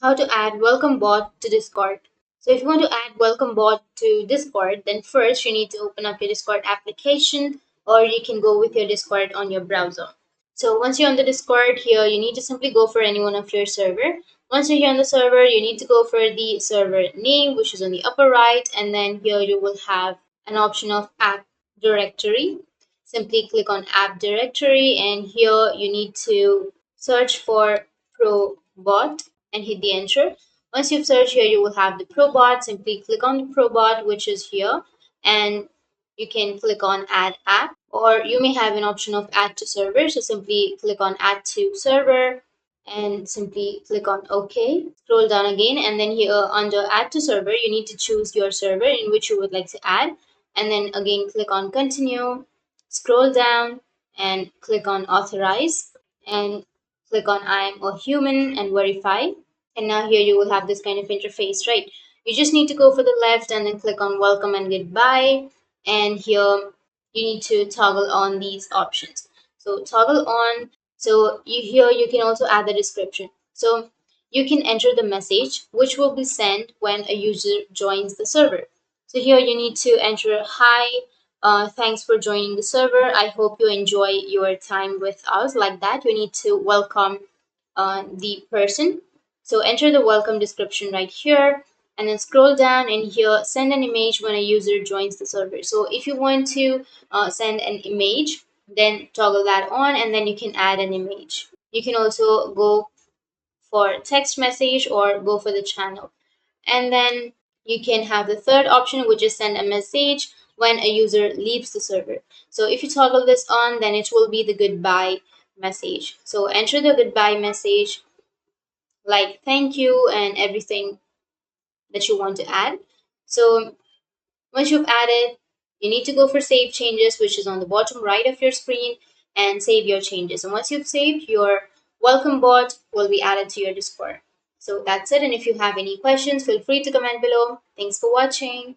how to add welcome bot to Discord. So if you want to add welcome bot to Discord, then first you need to open up your Discord application, or you can go with your Discord on your browser. So once you're on the Discord here, you need to simply go for any one of your server. Once you're here on the server, you need to go for the server name, which is on the upper right, and then here you will have an option of app directory. Simply click on app directory, and here you need to search for probot and hit the enter. Once you've searched here, you will have the probot. Simply click on the probot, which is here, and you can click on add app, or you may have an option of add to server. So simply click on add to server and simply click on OK. Scroll down again, and then here under add to server, you need to choose your server in which you would like to add, and then again click on continue. Scroll down and click on authorize, and click on I am a human and verify. And now here you will have this kind of interface, right? You just need to go for the left and then click on welcome and goodbye. And here you need to toggle on these options. So toggle on. So here you can also add the description. So you can enter the message which will be sent when a user joins the server. So here you need to enter hi, thanks for joining the server. I hope you enjoy your time with us. Like that, you need to welcome the person. So enter the welcome description right here, and then scroll down, and here send an image when a user joins the server. So if you want to send an image, then toggle that on, and then you can add an image. You can also go for text message or go for the channel. And then you can have the third option, which is send a message when a user leaves the server. So if you toggle this on, then it will be the goodbye message. So enter the goodbye message like thank you and everything that you want to add. So once you've added, you need to go for save changes, which is on the bottom right of your screen, and save your changes. And once you've saved, your welcome bot will be added to your Discord. So that's it. And if you have any questions, feel free to comment below. Thanks for watching.